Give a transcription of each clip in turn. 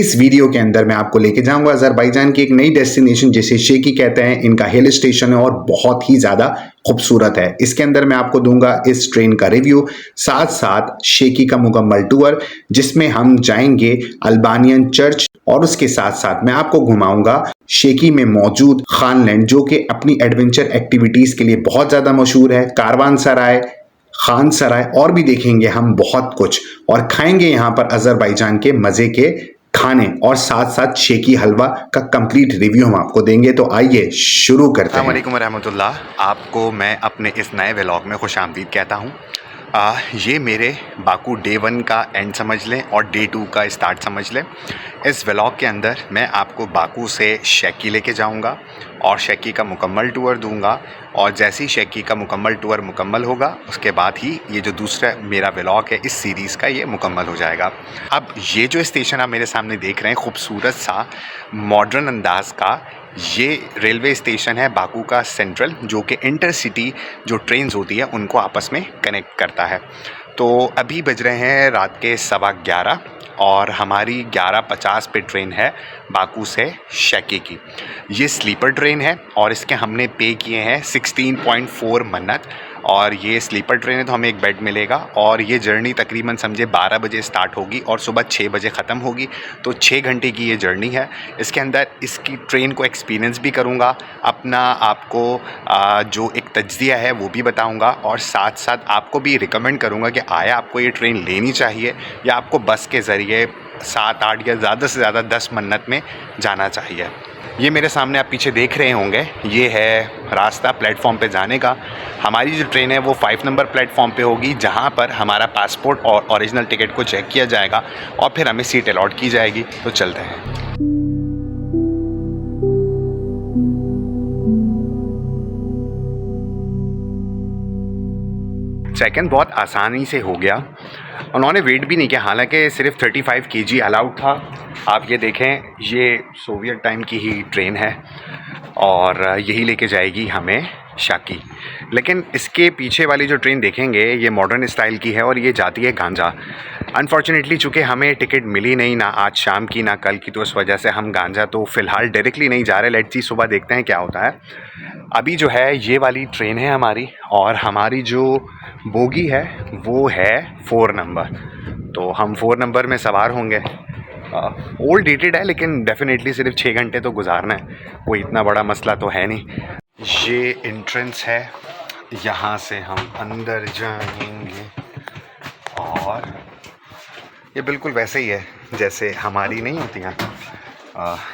इस वीडियो के अंदर मैं आपको लेके जाऊंगा अज़रबैजान की एक नई डेस्टिनेशन जिसे शेकी कहते हैं। इनका हिल स्टेशन है और बहुत ही ज़्यादा खूबसूरत है। इसके अंदर मैं आपको दूंगा इस ट्रेन का रिव्यू, साथ साथ शेकी का मुकम्मल टूर जिसमें हम जाएंगे अल्बानियन चर्च और उसके साथ साथ मैं आपको घुमाऊंगा शेकी में मौजूद खानलैंड जो कि अपनी एडवेंचर एक्टिविटीज़ के लिए बहुत ज़्यादा मशहूर है। कारवान सराय, खान सराय और भी देखेंगे हम बहुत कुछ, और खाएंगे यहाँ पर अज़रबैजान के मज़े के खाने और साथ साथ शेकी हलवा का कंप्लीट रिव्यू हम आपको देंगे। तो आइए शुरू करते हैं। अस्सलाम वालेकुम रहमतुल्लाह। आपको मैं अपने इस नए व्लॉग में खुशामदीद कहता हूँ। ये मेरे बाकू डे 1 का एंड समझ लें और डे 2 का स्टार्ट समझ लें। इस व्लॉग के अंदर मैं आपको बाकू से शेकी लेके जाऊंगा और शेकी का मुकम्मल टूर दूंगा, और जैसे ही शेकी का मुकम्मल टूर मुकम्मल होगा उसके बाद ही ये जो दूसरा मेरा व्लॉग है इस सीरीज़ का ये मुकम्मल हो जाएगा। अब ये जो स्टेशन आप मेरे सामने देख रहे हैं खूबसूरत सा मॉडर्न अंदाज का, ये रेलवे स्टेशन है बाकू का सेंट्रल, जो कि इंटरसिटी जो ट्रेन्स होती है उनको आपस में कनेक्ट करता है। तो अभी बज रहे हैं रात के 11:15 और हमारी 11:50 पे ट्रेन है बाकू से शेकी की। ये स्लीपर ट्रेन है और इसके हमने पे किए हैं 16.4 मन्नत, और ये स्लीपर ट्रेन है तो हमें एक बेड मिलेगा। और ये जर्नी तकरीबन समझे 12 बजे स्टार्ट होगी और सुबह 6 बजे ख़त्म होगी, तो 6 घंटे की ये जर्नी है। इसके अंदर इसकी ट्रेन को एक्सपीरियंस भी करूँगा, अपना आपको जो एक तज्ज़िया है वो भी बताऊँगा, और साथ साथ आपको भी रिकमेंड करूँगा कि आया आपको ये ट्रेन लेनी चाहिए या आपको बस के ज़रिए 7-8 या ज़्यादा से ज़्यादा 10 मन्नत में जाना चाहिए। ये मेरे सामने आप पीछे देख रहे होंगे, ये है रास्ता प्लेटफॉर्म पे जाने का। हमारी जो ट्रेन है वो 5 नंबर प्लेटफॉर्म पे होगी, जहाँ पर हमारा पासपोर्ट और ओरिजिनल टिकट को चेक किया जाएगा और फिर हमें सीट अलॉट की जाएगी। तो चलते हैं। चेक इन बहुत आसानी से हो गया, उन्होंने वेट भी नहीं किया, हालांकि सिर्फ 35 kg अलाउड था। आप ये देखें, ये सोवियत टाइम की ही ट्रेन है और यही लेके जाएगी हमें शाकी। लेकिन इसके पीछे वाली जो ट्रेन देखेंगे ये मॉडर्न स्टाइल की है और ये जाती है गांजा। अनफॉर्चुनेटली चूँकि हमें टिकट मिली नहीं, ना आज शाम की ना कल की, तो इस वजह से हम गांजा तो फ़िलहाल डायरेक्टली नहीं जा रहे। लेट्स सी सुबह देखते हैं क्या होता है। अभी जो है ये वाली ट्रेन है हमारी, और हमारी जो बोगी है वो है 4 नंबर, तो हम 4 नंबर में सवार होंगे। ओल्ड डेटेड है लेकिन डेफिनेटली सिर्फ 6 घंटे तो गुजारना है, कोई इतना बड़ा मसला तो है नहीं। ये एंट्रेंस है, यहाँ से हम अंदर जाएंगे और ये बिल्कुल वैसे ही है जैसे हमारी नहीं होती हैं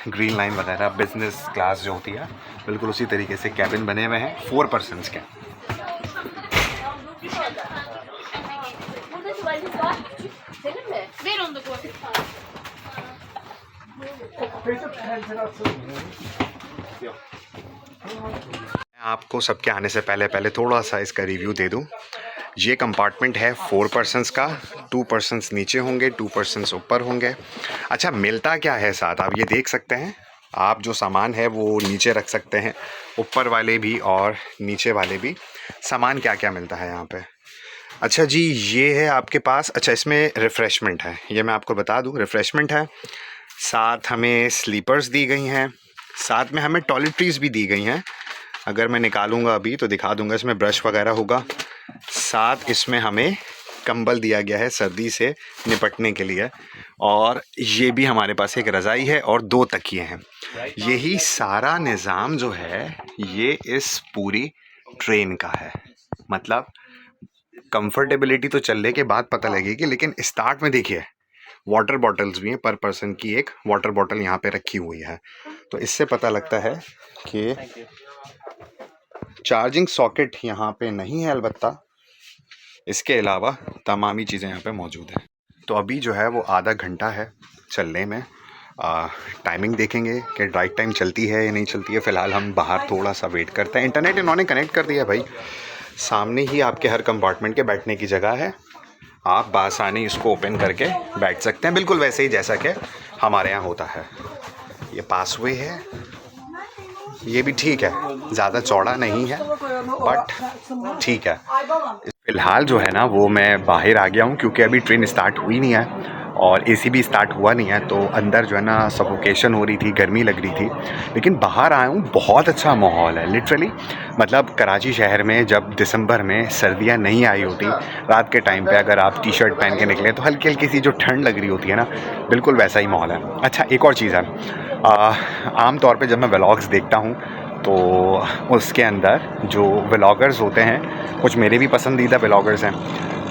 ग्रीन लाइन वगैरह, बिजनेस क्लास जो होती है, बिल्कुल उसी तरीके से कैबिन बने हुए हैं 4 पर्सन्स के। आपको सबके आने से पहले थोड़ा सा इसका रिव्यू दे दूं। ये कंपार्टमेंट है 4 पर्सन्स का, 2 पर्सन्स नीचे होंगे, 2 पर्सन्स ऊपर होंगे। अच्छा, मिलता क्या है साथ आप ये देख सकते हैं। आप जो सामान है वो नीचे रख सकते हैं, ऊपर वाले भी और नीचे वाले भी। सामान क्या क्या मिलता है यहाँ पे? अच्छा जी, ये है आपके पास, अच्छा इसमें रिफ़्रेशमेंट है, ये मैं आपको बता दूँ। रिफ़्रेशमेंट है, साथ हमें स्लीपर्स दी गई हैं, साथ में हमें टॉयलेटरीज़ भी दी गई हैं। अगर मैं निकालूंगा अभी तो दिखा दूंगा, इसमें ब्रश वगैरह होगा। साथ इसमें हमें कंबल दिया गया है सर्दी से निपटने के लिए, और ये भी हमारे पास एक रज़ाई है और 2 तकिए हैं। यही सारा निज़ाम जो है ये इस पूरी ट्रेन का है। मतलब कंफर्टेबिलिटी तो चलने के बाद पता लगेगी, लेकिन स्टार्ट में देखिए वाटर बॉटल्स भी हैं, पर पर्सन की एक वाटर बॉटल यहाँ पे रखी हुई है। तो इससे पता लगता है कि चार्जिंग सॉकेट यहाँ पे नहीं है, अलबत्ता इसके अलावा तमामी चीज़ें यहाँ पे मौजूद हैं। तो अभी जो है वो आधा घंटा है चलने में। टाइमिंग देखेंगे कि राइट टाइम चलती है या नहीं चलती है। फ़िलहाल हम बाहर थोड़ा सा वेट करते हैं। इंटरनेट इन्होंने कनेक्ट कर दिया भाई, सामने ही आपके हर कंपार्टमेंट के बैठने की जगह है, आप बासानी इसको ओपन करके बैठ सकते हैं, बिल्कुल वैसे ही जैसा कि हमारे यहाँ होता है। ये पासवे है, ये भी ठीक है, ज़्यादा चौड़ा नहीं है बट ठीक है। फ़िलहाल जो है ना वो मैं बाहर आ गया हूँ क्योंकि अभी ट्रेन स्टार्ट हुई नहीं है। और एसी भी स्टार्ट हुआ नहीं है, तो अंदर जो है ना सफोकेशन हो रही थी, गर्मी लग रही थी। लेकिन बाहर आया हूँ, बहुत अच्छा माहौल है लिटरली। मतलब कराची शहर में जब दिसंबर में सर्दियाँ नहीं आई होती, रात के टाइम पे अगर आप टी शर्ट पहन के निकले तो हल्की हल्की सी जो ठंड लग रही होती है ना, बिल्कुल वैसा ही माहौल है। अच्छा, एक और चीज़ है, आम तौर पे जब मैं व्लॉग्स देखता हूँ तो उसके अंदर जो व्लॉगर्स होते हैं, कुछ मेरे भी पसंदीदा व्लॉगर्स हैं,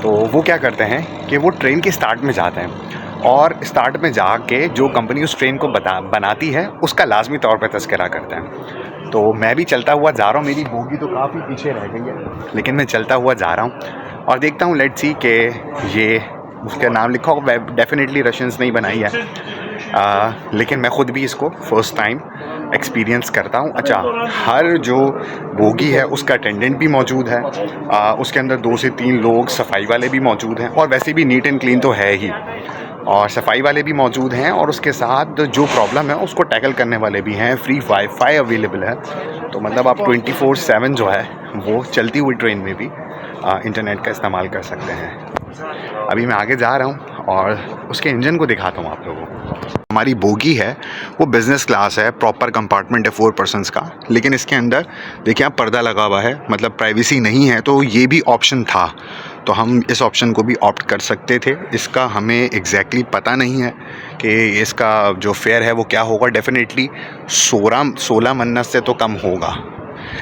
तो वो क्या करते हैं कि वो ट्रेन के स्टार्ट में जाते हैं और स्टार्ट में जाके जो कंपनी उस ट्रेन को बनाती है उसका लाजमी तौर पे तज़किरा करते हैं। तो मैं भी चलता हुआ जा रहा हूँ, मेरी बोगी तो काफ़ी पीछे रह गई है, लेकिन मैं चलता हुआ जा रहा हूँ और देखता हूँ, लेट्स सी कि ये उसका नाम लिखा होगा, डेफिनेटली रशियंस नहीं बनाई है, लेकिन मैं ख़ुद भी इसको फ़र्स्ट टाइम एक्सपीरियंस करता हूँ। अच्छा, हर जो बोगी है उसका अटेंडेंट भी मौजूद है, उसके अंदर 2 से 3 लोग सफाई वाले भी मौजूद हैं, और वैसे भी नीट एंड क्लीन तो है ही, और सफाई वाले भी मौजूद हैं, और उसके साथ जो प्रॉब्लम है उसको टैकल करने वाले भी हैं। फ्री वाईफाई अवेलेबल है, तो मतलब आप 24/7 जो है वो चलती हुई ट्रेन में भी इंटरनेट का इस्तेमाल कर सकते हैं। अभी मैं आगे जा रहा हूँ और उसके इंजन को दिखाता हूँ आप लोगों को। हमारी बोगी है वो बिज़नेस क्लास है, प्रॉपर कंपार्टमेंट है 4 पर्सन्स का, लेकिन इसके अंदर देखिए आप, पर्दा लगा हुआ है, मतलब प्राइवेसी नहीं है, तो ये भी ऑप्शन था, तो हम इस ऑप्शन को भी ऑप्ट कर सकते थे। इसका हमें एग्जैक्टली पता नहीं है कि इसका जो फेयर है वो क्या होगा, डेफिनेटली 16 मन्नत से तो कम होगा,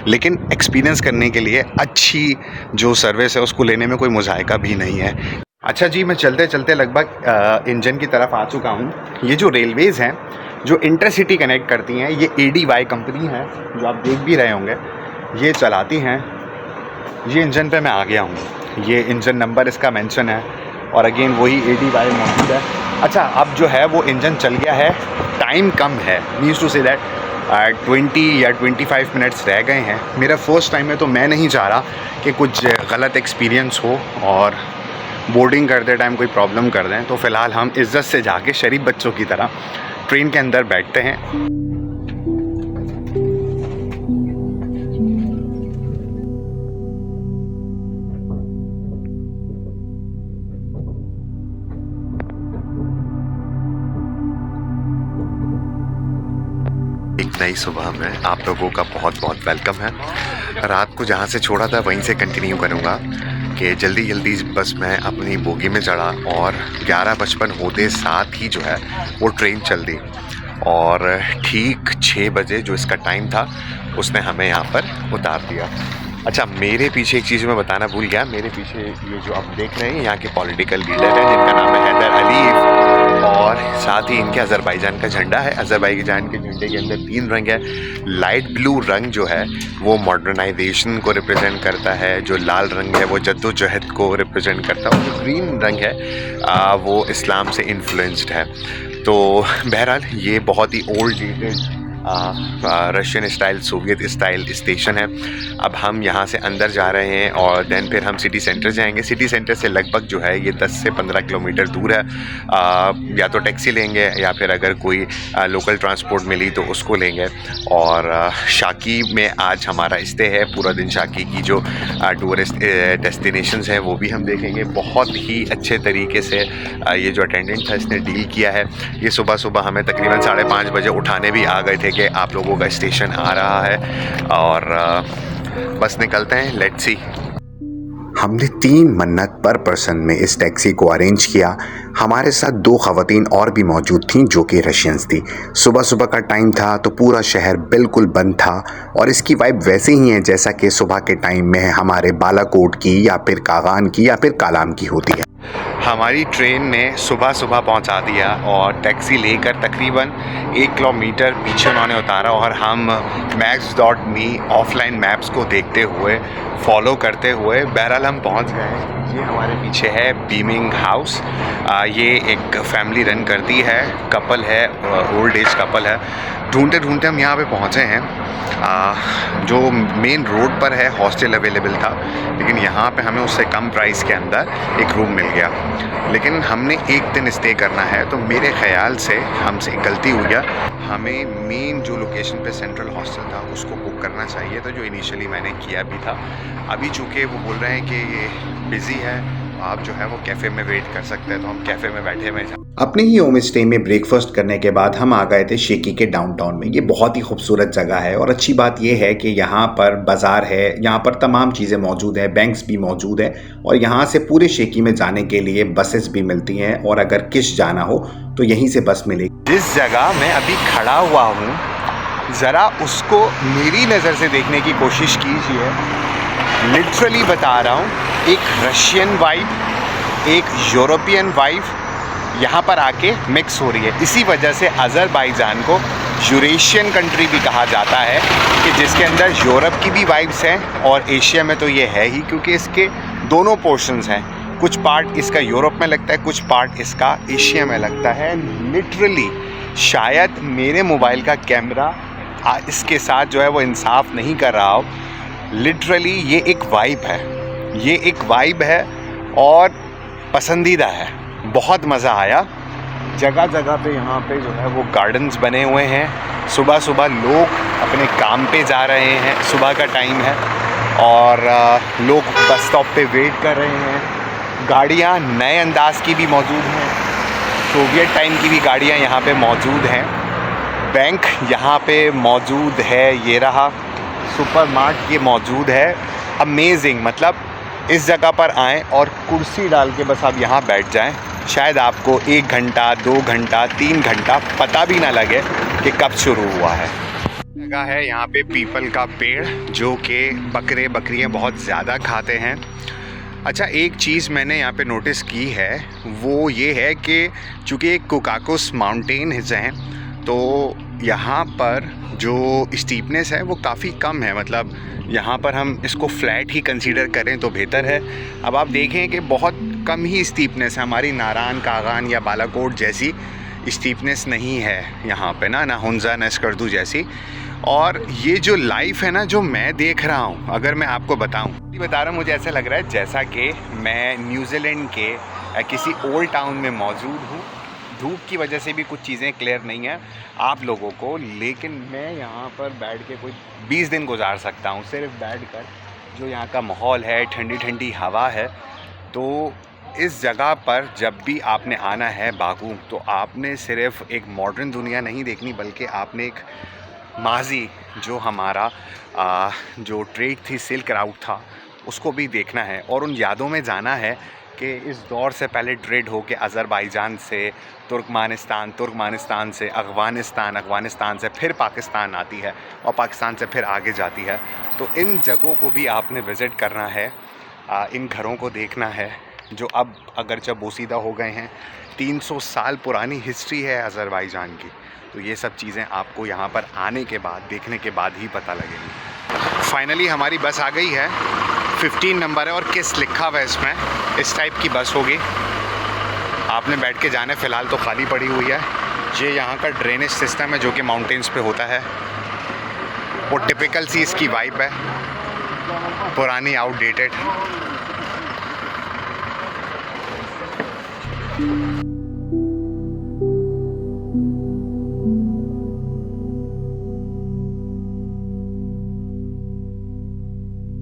लेकिन एक्सपीरियंस करने के लिए अच्छी जो सर्विस है उसको लेने में कोई मुज़ायका भी नहीं है। अच्छा जी, मैं चलते चलते लगभग इंजन की तरफ आ चुका हूँ। ये जो रेलवेज़ हैं जो इंटरसिटी कनेक्ट करती हैं, ये ADY कंपनी है जो आप देख भी रहे होंगे, ये चलाती हैं। ये इंजन पे मैं आ गया हूँ, ये इंजन नंबर इसका मेंशन है, और अगेन वही ADY मौजूद है। अच्छा, अब जो है वो इंजन चल गया है, टाइम कम है, मीन्स टू से दैट 20 या 25 मिनट्स रह गए हैं। मेरा फर्स्ट टाइम है, तो मैं नहीं चाह रहा कि कुछ गलत एक्सपीरियंस हो और बोर्डिंग करते टाइम कोई प्रॉब्लम कर दें, तो फ़िलहाल हम इज़्ज़त से जाके शरीफ बच्चों की तरह ट्रेन के अंदर बैठते हैं। एक नई सुबह में आप लोगों का बहुत बहुत वेलकम है। रात को जहाँ से छोड़ा था वहीं से कंटिन्यू करूँगा कि जल्दी जल्दी बस मैं अपनी बोगी में चढ़ा, और 11:55 होते साथ ही जो है वो ट्रेन चल दी, और ठीक 6 बजे जो इसका टाइम था उसने हमें यहाँ पर उतार दिया। अच्छा, मेरे पीछे एक चीज़ मैं बताना भूल गया, मेरे पीछे ये जो आप देख रहे हैं यहाँ के पॉलिटिकल लीडर हैं जिनका नाम है हैदर अलीफ, और साथ ही इनके अज़रबैजान का झंडा है। अज़रबैजान के झंडे के अंदर 3 रंग है। लाइट ब्लू रंग जो है वो मॉडर्नाइजेशन को रिप्रेजेंट करता है, जो लाल रंग है वो जद्दोजहद को रिप्रेजेंट करता है, और जो ग्रीन रंग है वो इस्लाम से इन्फ्लुएंस्ड है। तो बहरहाल ये बहुत ही old dated Russian style, Soviet style station है। अब हम यहाँ से अंदर जा रहे हैं और देन फिर हम सिटी सेंटर जाएंगे। सिटी सेंटर से लगभग जो है ये 10 से 15 किलोमीटर दूर है। या तो टैक्सी लेंगे या फिर अगर कोई लोकल ट्रांसपोर्ट मिली तो उसको लेंगे। और शाकी में आज हमारा स्टे है, पूरा दिन शाकी की जो टूरिस्ट डेस्टिनेशंस हैं वो भी हम देखेंगे। बहुत ही अच्छे तरीके से ये जो अटेंडेंट था इसने डील किया है। ये सुबह सुबह हमें तकरीबन 5:30 बजे उठाने भी आ गए थे कि आप लोगों का स्टेशन आ रहा है, और बस निकलते हैं, लेट्स सी। हमने 3 मन्नत पर पर्सन में इस टैक्सी को अरेंज किया। हमारे साथ 2 ख़वातीन और भी मौजूद थीं जो कि रशियंस थी। सुबह सुबह का टाइम था तो पूरा शहर बिल्कुल बंद था, और इसकी वाइब वैसे ही है जैसा कि सुबह के टाइम में हमारे बालाकोट की या फिर कागान की या फिर कालाम की होती है। हमारी ट्रेन ने सुबह सुबह पहुंचा दिया, और टैक्सी लेकर तकरीबन 1 किलोमीटर पीछे उन्होंने उतारा, और हम maps.me ऑफलाइन मैप्स को देखते हुए, फॉलो करते हुए बहरहाल हम पहुंच गए। ये हमारे पीछे है बीमिंग हाउस। ये एक फैमिली रन करती है, कपल है, ओल्ड एज कपल है। ढूंढते ढूंढते हम यहाँ पे पहुँचे हैं। जो मेन रोड पर है हॉस्टल अवेलेबल था, लेकिन यहाँ पे हमें उससे कम प्राइस के अंदर एक रूम मिल गया। लेकिन हमने एक दिन स्टे करना है, तो मेरे ख़याल से हमसे गलती हुई है, हमें मेन जो लोकेशन पे सेंट्रल हॉस्टल था उसको बुक करना चाहिए था, जो इनिशियली मैंने किया भी था। अभी चूँकि वो बोल रहे हैं कि ये बिज़ी है, आप जो है वो कैफ़े में वेट कर सकते हैं, तो हम कैफ़े में बैठे हुए हैं। अपने ही होम स्टे में ब्रेकफास्ट करने के बाद हम आ गए थे शेकी के डाउनटाउन में। ये बहुत ही खूबसूरत जगह है और अच्छी बात ये है कि यहाँ पर बाज़ार है, यहाँ पर तमाम चीज़ें मौजूद हैं, बैंक्स भी मौजूद हैं और यहाँ से पूरे शेकी में जाने के लिए बसेस भी मिलती हैं और अगर किश जाना हो तो यहीं से बस मिलेगी। जिस जगह मैं अभी खड़ा हुआ हूँ ज़रा उसको मेरी नज़र से देखने की कोशिश कीजिए। लिटरली बता रहा हूँ, एक रशियन वाइब, एक यूरोपियन वाइब यहाँ पर आके मिक्स हो रही है। इसी वजह से अज़रबैजान को यूरेशियन कंट्री भी कहा जाता है कि जिसके अंदर यूरोप की भी वाइब्स हैं और एशिया में तो ये है ही, क्योंकि इसके दोनों पोर्शंस हैं। कुछ पार्ट इसका यूरोप में लगता है, कुछ पार्ट इसका एशिया में लगता है। लिटरली शायद मेरे मोबाइल का कैमरा इसके साथ जो है वो इंसाफ नहीं कर रहा हो। लिटरली ये एक वाइब है, ये एक वाइब है और पसंदीदा है। बहुत मज़ा आया। जगह जगह पे यहाँ पे जो है वो गार्डन्स बने हुए हैं। सुबह सुबह लोग अपने काम पे जा रहे हैं, सुबह का टाइम है और लोग बस स्टॉप पे वेट कर रहे हैं। गाड़ियाँ नए अंदाज की भी मौजूद हैं, सोवियत टाइम की भी गाड़ियाँ यहाँ पे मौजूद हैं। बैंक यहाँ पे मौजूद है, ये रहा। सुपरमार्ट ये मौजूद है। अमेजिंग, मतलब इस जगह पर आएँ और कुर्सी डाल के बस आप यहाँ बैठ जाएं, शायद आपको 1 घंटा, 2 घंटा, 3 घंटा पता भी ना लगे कि कब शुरू हुआ है। जगह है यहाँ पे पीपल का पेड़ जो कि बकरे बकरियाँ बहुत ज़्यादा खाते हैं। अच्छा, एक चीज़ मैंने यहाँ पे नोटिस की है वो ये है कि चूँकि कोकाकोस माउंटेन्स हैं तो यहाँ पर जो स्टीपनेस है वो काफ़ी कम है। मतलब यहाँ पर हम इसको फ्लैट ही कंसीडर करें तो बेहतर है। अब आप देखें कि बहुत कम ही स्टीपनेस है, हमारी नारायण, कागान या बालाकोट जैसी स्टीपनेस नहीं है यहाँ पे ना हुंजा न स्कर्दू जैसी। और ये जो लाइफ है ना जो मैं देख रहा हूँ, अगर मैं आपको बता रहा हूँ, मुझे ऐसा लग रहा है जैसा कि मैं न्यूजीलैंड के किसी ओल्ड टाउन में मौजूद हूँ। धूप की वजह से भी कुछ चीज़ें क्लियर नहीं है आप लोगों को, लेकिन मैं यहाँ पर बैठ के कोई 20 दिन गुजार सकता हूँ सिर्फ बैठकर। जो यहाँ का माहौल है, ठंडी ठंडी हवा है। तो इस जगह पर जब भी आपने आना है बागू, तो आपने सिर्फ एक मॉडर्न दुनिया नहीं देखनी, बल्कि आपने एक माजी जो हमारा जो ट्रेड थी, सिल्क राउट था, उसको भी देखना है और उन यादों में जाना है कि इस दौर से पहले ट्रेड हो के अज़रबैजान से तुर्कमानिस्तान से अफ़गानिस्तान से फिर पाकिस्तान आती है और पाकिस्तान से फिर आगे जाती है। तो इन जगहों को भी आपने विज़िट करना है, इन घरों को देखना है जो अब अगरचे बोसीदा हो गए हैं। 300 साल पुरानी हिस्ट्री है अज़रबैजान की। तो ये सब चीज़ें आपको यहाँ पर आने के बाद, देखने के बाद ही पता लगेंगी। फाइनली हमारी बस आ गई है, 15 नंबर है और किस लिखा हुआ है इसमें। इस टाइप की बस होगी, आपने बैठ के जाना है। फ़िलहाल तो खाली पड़ी हुई है। ये यहाँ का ड्रेनेज सिस्टम है जो कि माउंटेन्स पे होता है। वो टिपिकल सी इसकी वाइब है, पुरानी, आउटडेटेड।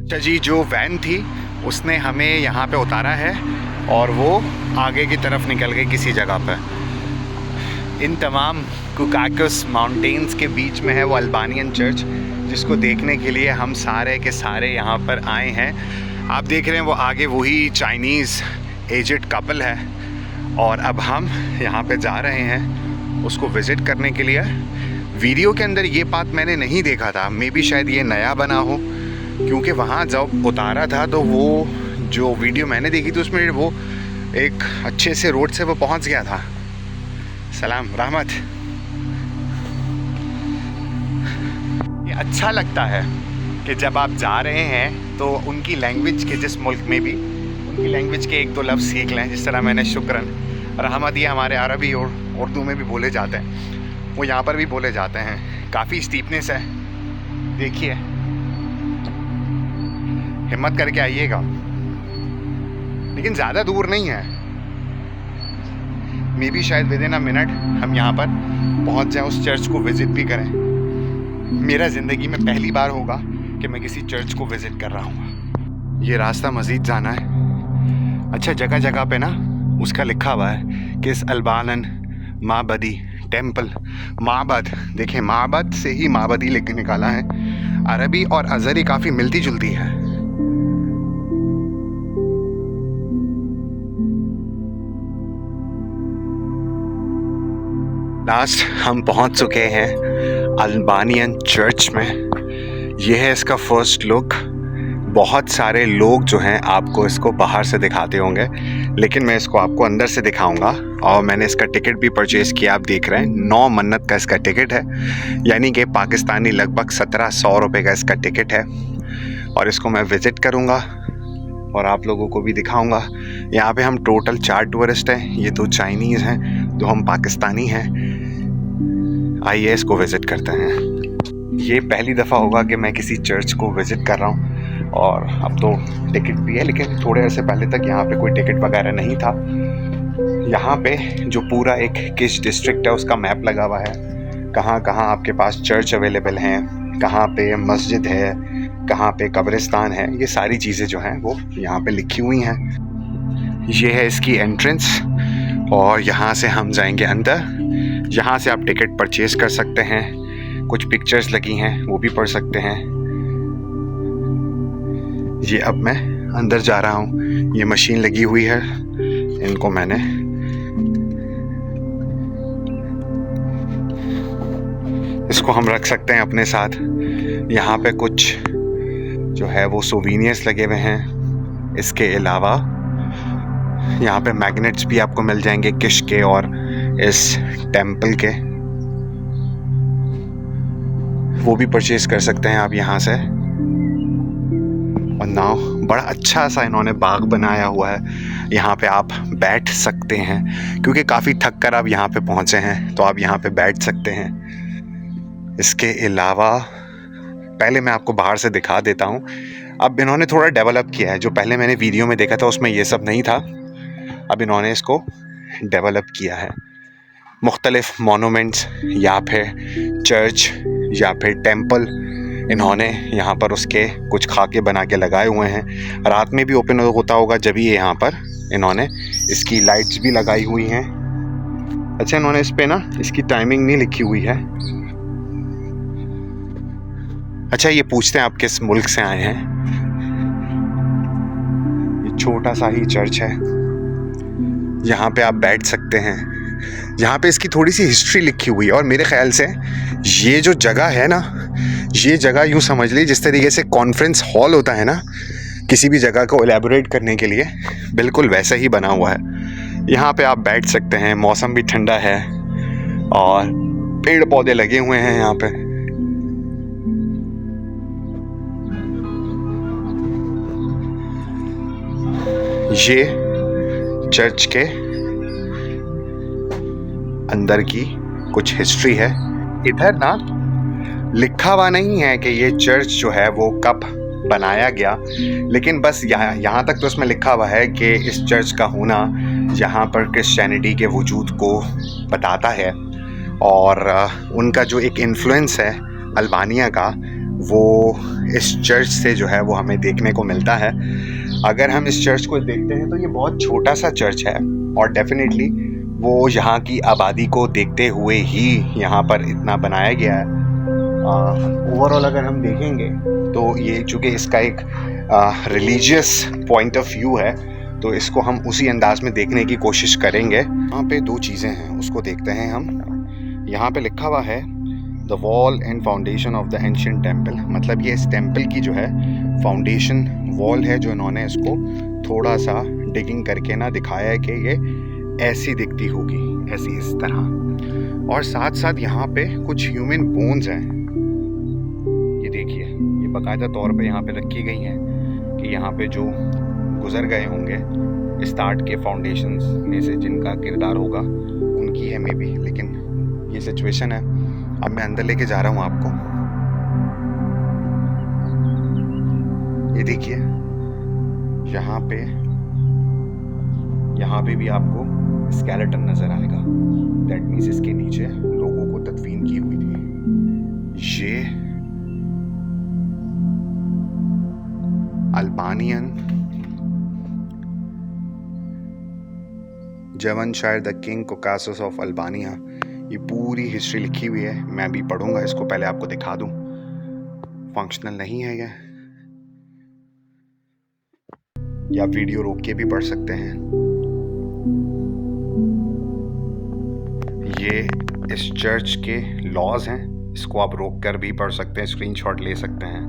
अच्छा जी, जो वैन थी उसने हमें यहाँ पे उतारा है और वो आगे की तरफ निकल गई किसी जगह पर। इन तमाम कोकाकोस माउंटेन्स के बीच में है वो अल्बानियन चर्च, जिसको देखने के लिए हम सारे के सारे यहाँ पर आए हैं। आप देख रहे हैं वो आगे वही चाइनीज़ एजेड कपल है और अब हम यहाँ पे जा रहे हैं उसको विज़िट करने के लिए। वीडियो के अंदर ये बात मैंने नहीं देखा था, मे बी शायद ये नया बना हो, क्योंकि वहाँ जब उतारा था तो वो जो वीडियो मैंने देखी थी उसमें वो एक अच्छे से रोड से वो पहुँच गया था। सलाम रहमत। ये अच्छा लगता है कि जब आप जा रहे हैं तो उनकी लैंग्वेज के, जिस मुल्क में भी, उनकी लैंग्वेज के 1-2 लफ्ज़ सीख लें। जिस तरह मैंने शुक्रन, रहमत, ये हमारे अरबी और उर्दू में भी बोले जाते हैं, वो यहाँ पर भी बोले जाते हैं। काफ़ी स्टीपनेस है, देखिए, हिम्मत करके आइएगा, लेकिन ज़्यादा दूर नहीं है। मे बी शायद विद इन अ मिनट हम यहाँ पर पहुँच जाएं, उस चर्च को विज़िट भी करें। मेरा ज़िंदगी में पहली बार होगा कि मैं किसी चर्च को विज़िट कर रहा हूँ। ये रास्ता मस्जिद जाना है। अच्छा, जगह जगह पे ना उसका लिखा हुआ है किस अल्बानन माबदी टेम्पल, माबद, देखें माबद से ही माबदी लिख के निकाला है। अरबी और अज़री काफ़ी मिलती जुलती है। लास्ट हम पहुंच चुके हैं अल्बानियन चर्च में। यह है इसका फर्स्ट लुक। बहुत सारे लोग जो हैं आपको इसको बाहर से दिखाते होंगे, लेकिन मैं इसको आपको अंदर से दिखाऊंगा। और मैंने इसका टिकट भी परचेज़ किया, आप देख रहे हैं 9 मन्नत का इसका टिकट है, यानी कि पाकिस्तानी लगभग 1700 रुपये का इसका टिकट है। और इसको मैं विज़िट करूंगा और आप लोगों को भी दिखाऊंगा। यहाँ पे हम टोटल 4 टूरिस्ट हैं, ये 2 चाइनीज़ हैं, 2 हम पाकिस्तानी हैं। आइए इसको विज़िट करते हैं। ये पहली दफ़ा होगा कि मैं किसी चर्च को विज़िट कर रहा हूँ, और अब तो टिकट भी है, लेकिन थोड़े अर्से पहले तक यहाँ पे कोई टिकट वगैरह नहीं था। यहाँ पे जो पूरा एक किस डिस्ट्रिक्ट है उसका मैप लगा हुआ है, कहाँ कहाँ आपके पास चर्च अवेलेबल हैं, कहाँ पे मस्जिद है, कहाँ पे कब्रिस्तान है, ये सारी चीज़ें जो हैं वो यहाँ पे लिखी हुई हैं। ये है इसकी एंट्रेंस, और यहाँ से हम जाएंगे अंदर। यहाँ से आप टिकट परचेज़ कर सकते हैं, कुछ पिक्चर्स लगी हैं वो भी पढ़ सकते हैं। ये अब मैं अंदर जा रहा हूँ, ये मशीन लगी हुई है, इनको मैंने इसको हम रख सकते हैं अपने साथ। यहाँ पे कुछ जो है वो सोवीनियर्स लगे हुए हैं। इसके अलावा यहाँ पे मैग्नेट्स भी आपको मिल जाएंगे किश के और इस टेम्पल के, वो भी परचेज कर सकते हैं आप यहाँ से। और नाव, बड़ा अच्छा सा इन्होंने बाग बनाया हुआ है, यहाँ पे आप बैठ सकते हैं, क्योंकि काफ़ी थक कर आप यहाँ पे पहुँचे हैं तो आप यहाँ पे बैठ सकते हैं। इसके अलावा पहले मैं आपको बाहर से दिखा देता हूँ। अब इन्होंने थोड़ा डेवलप किया है, जो पहले मैंने वीडियो में देखा था उसमें ये सब नहीं था, अब इन्होंने इसको डेवलप किया है। मुख्तलिफ मोनूमेंट्स या फिर चर्च या फिर टेम्पल इन्होंने यहाँ पर उसके कुछ खाके बना के लगाए हुए हैं। रात में भी ओपन होता होगा जब ये यहाँ पर इन्होंने इसकी लाइट्स भी लगाई हुई हैं। अच्छा, इन्होंने इस पे ना इसकी टाइमिंग नहीं लिखी हुई है। अच्छा, ये पूछते हैं आप किस मुल्क से आए हैं। ये छोटा सा ही चर्च है, यहाँ पे आप बैठ सकते हैं। यहाँ पे इसकी थोड़ी सी हिस्ट्री लिखी हुई है, और मेरे ख्याल से ये जो जगह है ना, ये जगह यूँ समझ ली जिस तरीके से कॉन्फ्रेंस हॉल होता है ना किसी भी जगह को एलैबोरेट करने के लिए, बिल्कुल वैसा ही बना हुआ है। यहाँ पे आप बैठ सकते हैं, मौसम भी ठंडा है और पेड़ पौधे लगे हुए हैं यहाँ पे। ये चर्च के अंदर की कुछ हिस्ट्री है। इधर ना लिखा हुआ नहीं है कि ये चर्च जो है वो कब बनाया गया, लेकिन बस यहाँ तक तो इसमें लिखा हुआ है कि इस चर्च का होना यहाँ पर क्रिश्चियनिटी के वजूद को बताता है, और उनका जो एक इन्फ्लुएंस है अल्बानिया का, वो इस चर्च से जो है वो हमें देखने को मिलता है। अगर हम इस चर्च को देखते हैं तो ये बहुत छोटा सा चर्च है, और डेफिनेटली वो यहाँ की आबादी को देखते हुए ही यहाँ पर इतना बनाया गया है। ओवरऑल अगर हम देखेंगे तो ये चूँकि इसका एक रिलीजियस पॉइंट ऑफ व्यू है, तो इसको हम उसी अंदाज में देखने की कोशिश करेंगे। यहाँ पे 2 चीज़ें हैं, उसको देखते हैं हम। यहाँ पे लिखा हुआ है the wall and foundation of the ancient temple, मतलब ये इस टेम्पल की जो है फाउंडेशन वॉल है, जो इन्होंने इसको थोड़ा सा डिगिंग करके ना दिखाया है कि ये ऐसी दिखती होगी, ऐसी इस तरह। और साथ साथ यहाँ पे कुछ ह्यूमन बोन्स हैं, ये देखिए, ये बाकायदा तौर पे यहाँ पे रखी गई हैं कि यहाँ पे जो गुजर गए होंगे स्टार्ट के फाउंडेशंस में से, जिनका किरदार होगा उनकी है मे बी, लेकिन ये सिचुएशन है। अब मैं अंदर लेके जा रहा हूँ आपको। ये देखिए, यहाँ पे भी आपको स्केलेटन नजर आएगा। दैट मीन्स इसके नीचे लोगों को तदफीन की हुई थी। ये अल्बानियन जवन शायर द किंग कोकासस ऑफ अल्बानिया, ये पूरी हिस्ट्री लिखी हुई है। मैं भी पढ़ूंगा इसको, पहले आपको दिखा दूं। फंक्शनल नहीं है या वीडियो रोक के भी पढ़ सकते हैं। ये इस चर्च के लॉज हैं, इसको आप रोक कर भी पढ़ सकते हैं, स्क्रीनशॉट ले सकते हैं।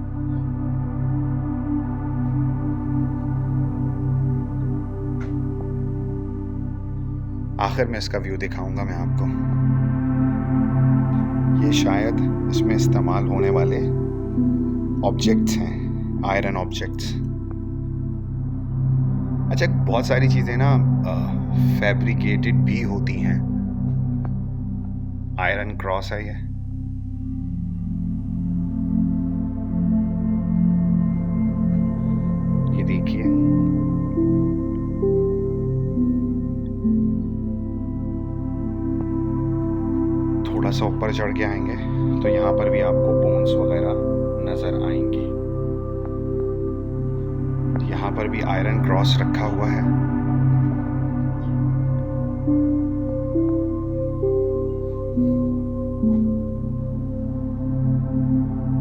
आखिर में इसका व्यू दिखाऊंगा मैं आपको। ये शायद इसमें इस्तेमाल होने वाले ऑब्जेक्ट्स हैं, आयरन ऑब्जेक्ट्स। अच्छा, बहुत सारी चीज़ें ना फैब्रिकेटेड भी होती हैं। आयरन क्रॉस है ये देखिए। थोड़ा सा ऊपर चढ़ के आएंगे तो यहाँ पर भी आपको बोन्स वगैरह नजर आएंगी। यहाँ पर भी आयरन क्रॉस रखा हुआ है।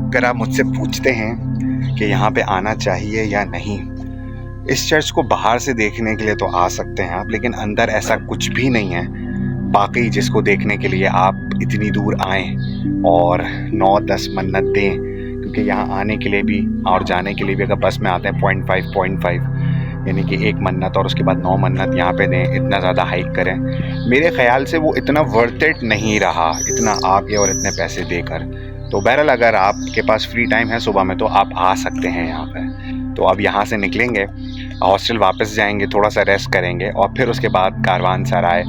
अगर आप मुझसे पूछते हैं कि यहाँ पे आना चाहिए या नहीं, इस चर्च को बाहर से देखने के लिए तो आ सकते हैं आप, लेकिन अंदर ऐसा कुछ भी नहीं है बाकी जिसको देखने के लिए आप इतनी दूर आएँ और 9-10 मन्नत दें। क्योंकि यहाँ आने के लिए भी और जाने के लिए भी अगर बस में आते हैं 0.5 यानी कि 1 मन्नत और उसके बाद 9 मन्नत यहाँ पे दें, इतना ज़्यादा हाइक करें, मेरे ख्याल से वो इतना वर्थ इट नहीं रहा, इतना आगे और इतने पैसे देकर। तो बहरहाल अगर आपके पास फ्री टाइम है सुबह में तो आप आ सकते हैं यहाँ पे। तो अब यहाँ से निकलेंगे, हॉस्टल वापस जाएंगे, थोड़ा सा रेस्ट करेंगे और फिर उसके बाद कारवानसराय,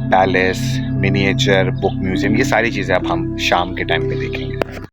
पैलेस, मिनिएचर, बुक म्यूज़ियम, ये सारी चीज़ें अब हम शाम के टाइम पे देखेंगे।